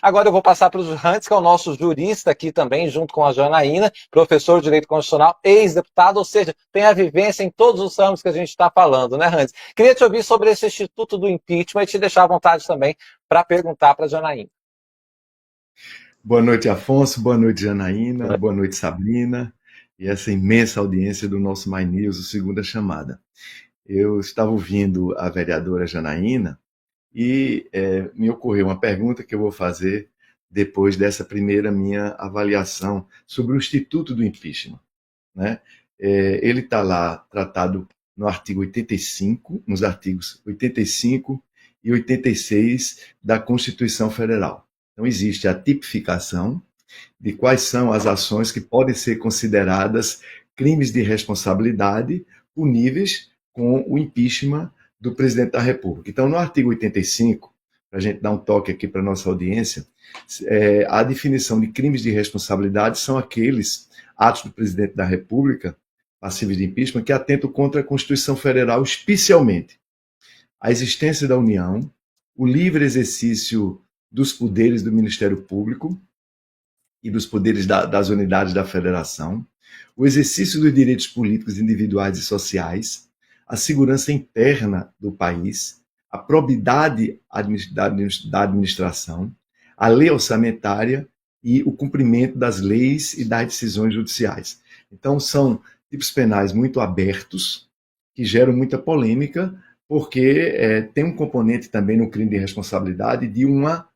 Agora eu vou passar para o Hans, que é o nosso jurista aqui também, junto com a Janaína, professor de Direito Constitucional, ex-deputado, ou seja, tem a vivência em todos os ramos que a gente está falando, né, Hans? Queria te ouvir sobre esse Instituto do Impeachment e te deixar à vontade também para perguntar para a Janaína. Boa noite, Afonso. Boa noite, Janaína. Boa noite, Sabrina. E essa imensa audiência do nosso My News, o Segunda Chamada. Eu estava ouvindo a vereadora Janaína e me ocorreu uma pergunta que eu vou fazer depois dessa primeira minha avaliação sobre o Instituto do Impeachment, né? Ele está lá tratado no artigo 85, nos artigos 85 e 86 da Constituição Federal. Então, existe a tipificação de quais são as ações que podem ser consideradas crimes de responsabilidade puníveis com o impeachment do presidente da República. Então, no artigo 85, para a gente dar um toque aqui para a nossa audiência, a definição de crimes de responsabilidade são aqueles atos do presidente da República, passíveis de impeachment, que atentam contra a Constituição Federal, especialmente a existência da União, o livre exercício dos poderes do Ministério Público e dos poderes das unidades da Federação, o exercício dos direitos políticos individuais e sociais, a segurança interna do país, a probidade da administração, a lei orçamentária e o cumprimento das leis e das decisões judiciais. Então, são tipos penais muito abertos, que geram muita polêmica, porque tem um componente também no crime de responsabilidade de uma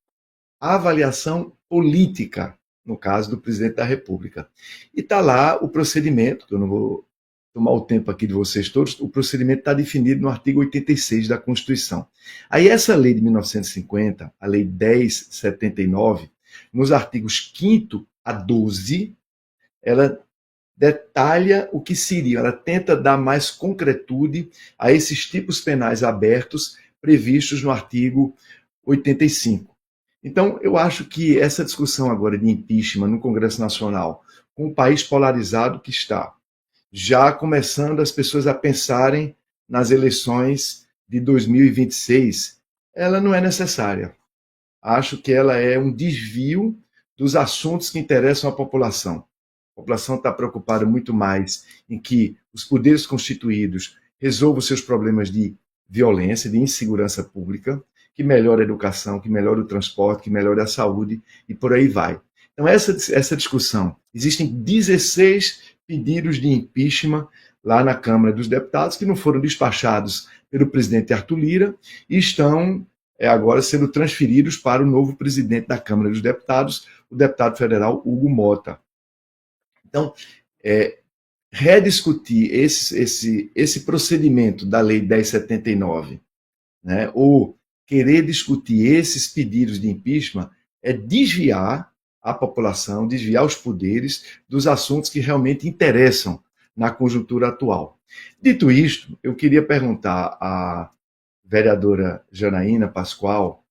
avaliação política, no caso do presidente da República. E está lá o procedimento, que eu não vou tomar o tempo aqui de vocês todos, o procedimento está definido no artigo 86 da Constituição. Aí essa lei de 1950, a lei 1079, nos artigos 5º a 12, ela detalha o que seria, ela tenta dar mais concretude a esses tipos penais abertos previstos no artigo 85. Então, eu acho que essa discussão agora de impeachment no Congresso Nacional, com o país polarizado que está, já começando as pessoas a pensarem nas eleições de 2026, ela não é necessária. Acho que ela é um desvio dos assuntos que interessam à população. A população está preocupada muito mais em que os poderes constituídos resolvam seus problemas de violência, de insegurança pública, que melhore a educação, que melhore o transporte, que melhore a saúde e por aí vai. Então, essa discussão, existem 16 pedidos de impeachment lá na Câmara dos Deputados que não foram despachados pelo presidente Arthur Lira e estão agora sendo transferidos para o novo presidente da Câmara dos Deputados, o deputado federal Hugo Mota. Então, rediscutir esse procedimento da Lei 1079, né, ou querer discutir esses pedidos de impeachment é desviar a população, desviar os poderes dos assuntos que realmente interessam na conjuntura atual. Dito isto, eu queria perguntar à vereadora Janaína Pascoal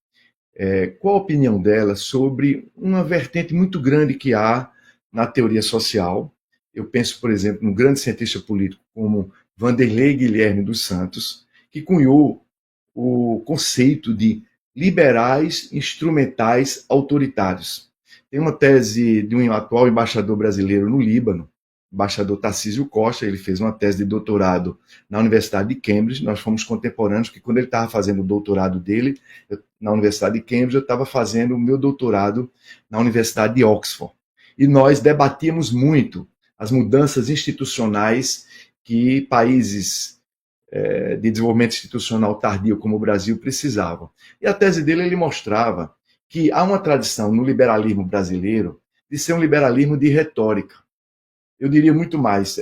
qual a opinião dela sobre uma vertente muito grande que há na teoria social. Eu penso, por exemplo, num grande cientista político como Vanderlei Guilherme dos Santos, que cunhou o conceito de liberais instrumentais autoritários. Tem uma tese de um atual embaixador brasileiro no Líbano, embaixador Tarcísio Costa, ele fez uma tese de doutorado na Universidade de Cambridge, nós fomos contemporâneos, porque quando ele estava fazendo o doutorado dele na Universidade de Cambridge, eu estava fazendo o meu doutorado na Universidade de Oxford. E nós debatíamos muito as mudanças institucionais que países de desenvolvimento institucional tardio como o Brasil precisavam. E a tese dele, ele mostrava que há uma tradição no liberalismo brasileiro de ser um liberalismo de retórica. Eu diria muito mais,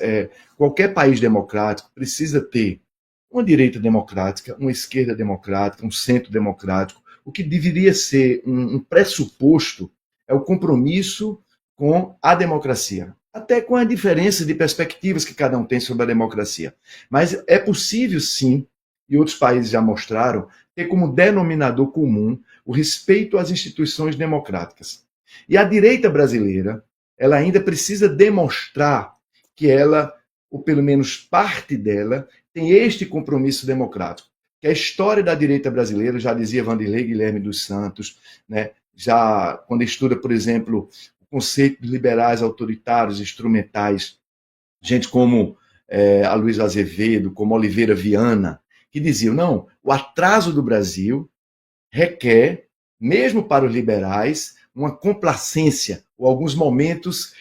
qualquer país democrático precisa ter uma direita democrática, uma esquerda democrática, um centro democrático. O que deveria ser um pressuposto é o compromisso com a democracia, até com a diferença de perspectivas que cada um tem sobre a democracia. Mas é possível, sim, e outros países já mostraram, ter como denominador comum o respeito às instituições democráticas. E a direita brasileira, ela ainda precisa demonstrar que ela, ou pelo menos parte dela, tem este compromisso democrático. Que a história da direita brasileira, já dizia Vanderlei Guilherme dos Santos, né, já quando estuda, por exemplo, o conceito de liberais autoritários instrumentais, gente como Aloysio Azevedo, como Oliveira Viana, que diziam, não, o atraso do Brasil requer, mesmo para os liberais, uma complacência ou alguns momentos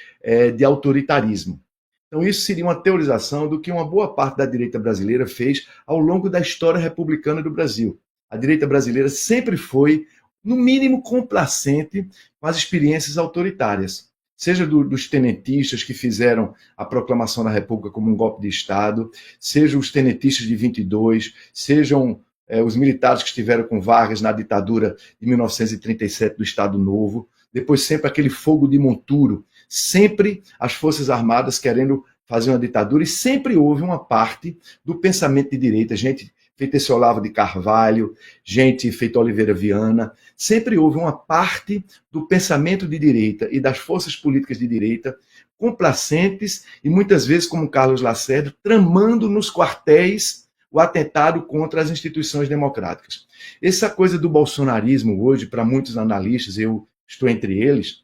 de autoritarismo. Então, isso seria uma teorização do que uma boa parte da direita brasileira fez ao longo da história republicana do Brasil. A direita brasileira sempre foi, no mínimo, complacente com as experiências autoritárias, seja dos tenentistas que fizeram a proclamação da República como um golpe de Estado, seja os tenentistas de 22, sejam os militares que estiveram com Vargas na ditadura de 1937 do Estado Novo, depois sempre aquele fogo de Monturo, sempre as Forças Armadas querendo fazer uma ditadura, e sempre houve uma parte do pensamento de direita, gente feita esse Olavo de Carvalho, gente feita Oliveira Viana, sempre houve uma parte do pensamento de direita e das forças políticas de direita complacentes e muitas vezes, como Carlos Lacerda, tramando nos quartéis o atentado contra as instituições democráticas. Essa coisa do bolsonarismo hoje, para muitos analistas, eu estou entre eles,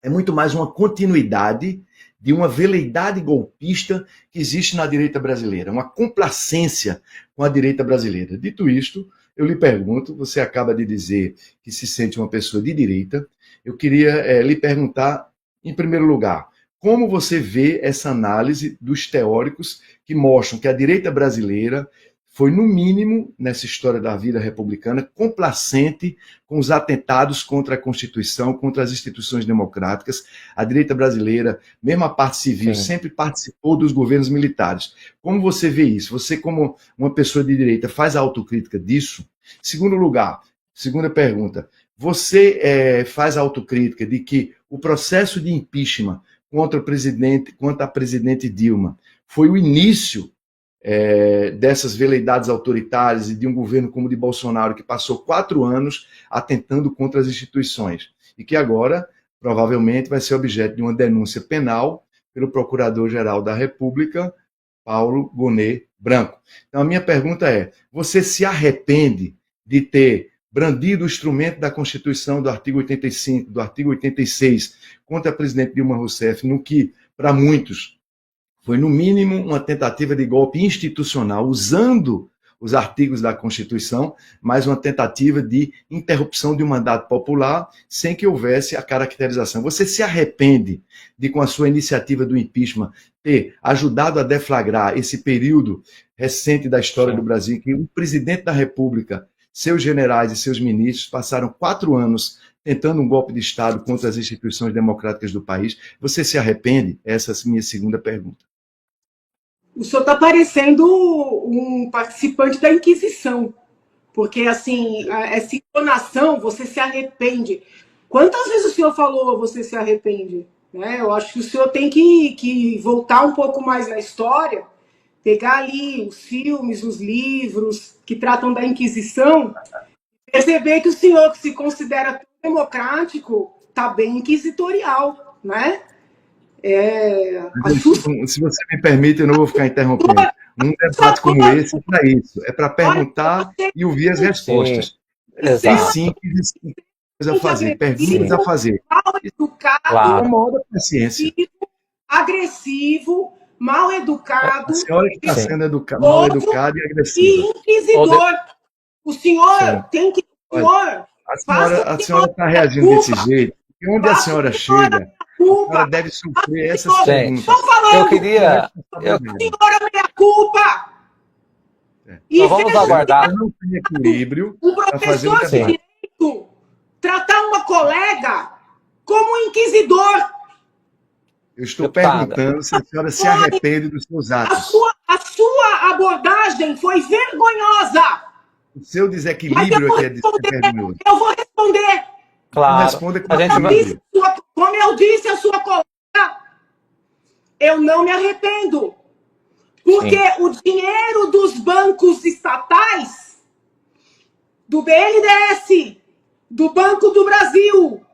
é muito mais uma continuidade de uma veleidade golpista que existe na direita brasileira, uma complacência com a direita brasileira. Dito isto, eu lhe pergunto, você acaba de dizer que se sente uma pessoa de direita, eu queria lhe perguntar, em primeiro lugar, como você vê essa análise dos teóricos que mostram que a direita brasileira foi, no mínimo, nessa história da vida republicana, complacente com os atentados contra a Constituição, contra as instituições democráticas. A direita brasileira, mesmo a parte civil, sempre participou dos governos militares. Como você vê isso? Você, como uma pessoa de direita, faz a autocrítica disso? Segundo lugar, segunda pergunta, você faz a autocrítica de que o processo de impeachment contra a presidente Dilma foi o início dessas veleidades autoritárias e de um governo como o de Bolsonaro, que passou 4 anos atentando contra as instituições e que agora, provavelmente, vai ser objeto de uma denúncia penal pelo Procurador-Geral da República, Paulo Gonet Branco. Então, a minha pergunta é, você se arrepende de ter brandido o instrumento da Constituição do artigo 85, do artigo 86, contra a presidente Dilma Rousseff, no que, para muitos, foi, no mínimo, uma tentativa de golpe institucional, usando os artigos da Constituição, mas uma tentativa de interrupção de um mandato popular, sem que houvesse a caracterização. Você se arrepende de, com a sua iniciativa do impeachment, ter ajudado a deflagrar esse período recente da história do Brasil, que o presidente da República, seus generais e seus ministros passaram 4 anos tentando um golpe de Estado contra as instituições democráticas do país? Você se arrepende? Essa é a minha segunda pergunta. O senhor está parecendo um participante da Inquisição, porque, assim, essa entonação, você se arrepende. Quantas vezes o senhor falou você se arrepende? Né? Eu acho que o senhor tem que voltar um pouco mais na história, pegar ali os filmes, os livros que tratam da Inquisição, perceber que o senhor, que se considera tão democrático, está bem inquisitorial, né? Se você me permite, eu não vou ficar interrompendo. Um debate como esse é para isso, é para perguntar e ouvir as respostas. Tem sim coisas a fazer, perguntas a fazer. Mal educado, claro. Com a paciência. Agressivo, mal educado. A senhora que está sendo mal educada e agressiva. E inquisidor. O senhor tem que... A senhora está reagindo desse jeito. E onde a senhora chega... Ela deve sofrer essas perguntas. Eu queria... Senhora, minha culpa! Então vamos aguardar. Eu não tenho equilíbrio para fazer um direito tratar uma colega como um inquisidor. Eu estou perguntando se a senhora se arrepende dos seus atos. A sua abordagem foi vergonhosa. O seu desequilíbrio é que é vergonhoso. Eu vou responder. Claro. Responda com a gente como eu disse a sua colega, eu não me arrependo. Porque o dinheiro dos bancos estatais, do BNDES, do Banco do Brasil,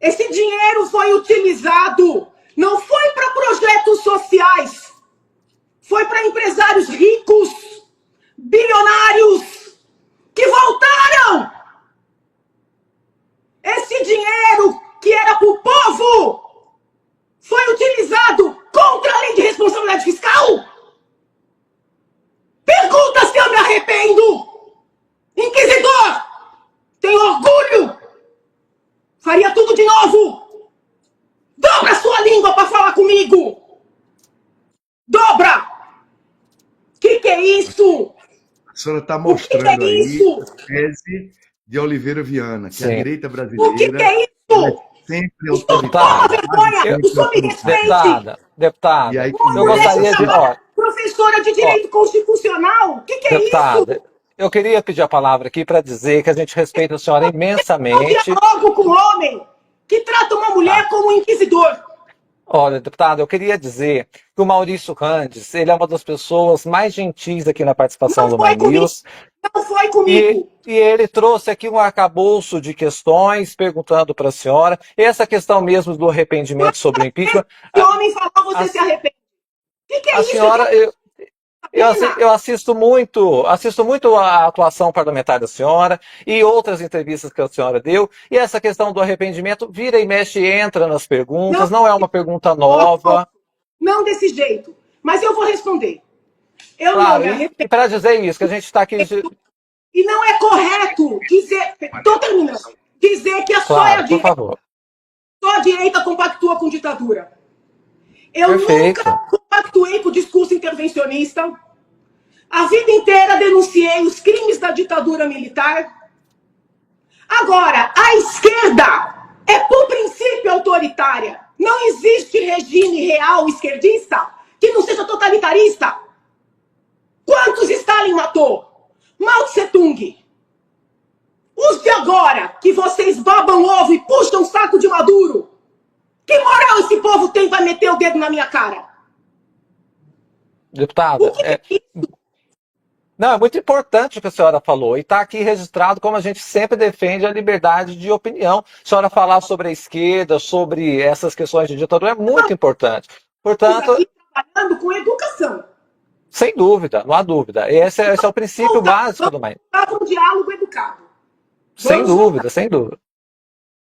esse dinheiro foi utilizado, não foi para projetos sociais, foi para empresários ricos, bilionários, que voltaram. Esse dinheiro que era para o povo foi utilizado contra a lei de responsabilidade fiscal? Pergunta se eu me arrependo. Inquisidor, tem orgulho? Faria tudo de novo. Dobra sua língua para falar comigo. Dobra. Que é isso? A senhora está mostrando é aí isso? a tese de Oliveira Viana, que Sim. a direita O brasileira que é isso? sempre Estou com autoritária. vergonha. O senhor me respeite. Deputada, E aí, eu gostaria de... Ó, professora de Direito Constitucional. O que é deputada, isso? eu queria pedir a palavra aqui para dizer que a gente respeita a senhora Eu imensamente. dialogo com um homem que trata uma mulher como um inquisidor. Olha, deputado, eu queria dizer que o Maurício Randes, ele é uma das pessoas mais gentis aqui na participação do My News. Não foi comigo. E ele trouxe aqui um arcabouço de questões, perguntando para a senhora, essa questão mesmo do arrependimento sobre o impeachment. Se o homem falou, você se arrepende. O que é A isso? senhora, eu assisto muito a atuação parlamentar da senhora e outras entrevistas que a senhora deu, e essa questão do arrependimento vira e mexe e entra nas perguntas, não é uma pergunta nova. Não desse jeito, mas eu vou responder. Eu Claro, não me arrependo. e para dizer isso, que a gente está aqui... E não é correto dizer... Estou terminando. Dizer que Claro, por favor. só a direita compactua com ditadura. Eu Perfeito. nunca compactuei com o discurso intervencionista. A vida inteira denunciei os crimes da ditadura militar. Agora, a esquerda é, por princípio, autoritária. Não existe regime real esquerdista que não seja totalitarista. Quantos Stalin matou? Mao Tse Tung. Os de agora, que vocês babam ovo e puxam o saco de Maduro. Que moral esse povo tem para meter o dedo na minha cara? Deputada, O que é isso? não, é muito importante o que a senhora falou, e está aqui registrado como a gente sempre defende a liberdade de opinião. A senhora falar sobre a esquerda, sobre essas questões de ditadura é muito importante. Portanto, Aqui trabalhando com educação. sem dúvida, não há dúvida. Esse é o princípio básico do MAI. Um diálogo educado. Sem dúvida, sem dúvida.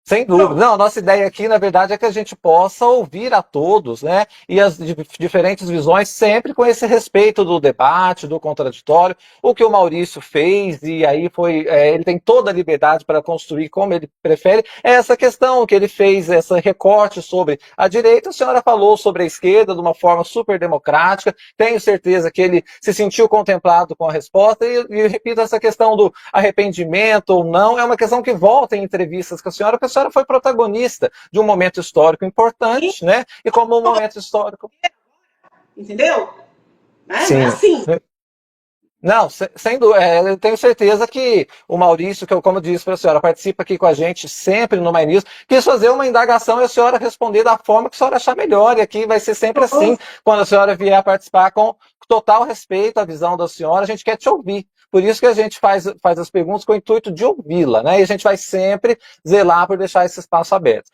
Sem dúvida. Não, a nossa ideia aqui, na verdade, é que a gente possa ouvir a todos, né? E as diferentes visões, sempre com esse respeito do debate, do contraditório. O que o Maurício fez, e aí foi. Ele tem toda a liberdade para construir como ele prefere. É essa questão que ele fez, esse recorte sobre a direita. A senhora falou sobre a esquerda de uma forma super democrática. Tenho certeza que ele se sentiu contemplado com a resposta. E repito, essa questão do arrependimento ou não, é uma questão que volta em entrevistas com a senhora foi protagonista de um momento histórico importante, né? E como um momento histórico... Entendeu? Sim. Não é assim. Não, sem dúvida. Eu tenho certeza que o Maurício, que eu, como eu disse para a senhora, participa aqui com a gente sempre no My News, quis fazer uma indagação e a senhora responder da forma que a senhora achar melhor. E aqui vai ser sempre assim, quando a senhora vier a participar com total respeito à visão da senhora, a gente quer te ouvir. Por isso que a gente faz as perguntas com o intuito de ouvi-la, né? E a gente vai sempre zelar por deixar esse espaço aberto.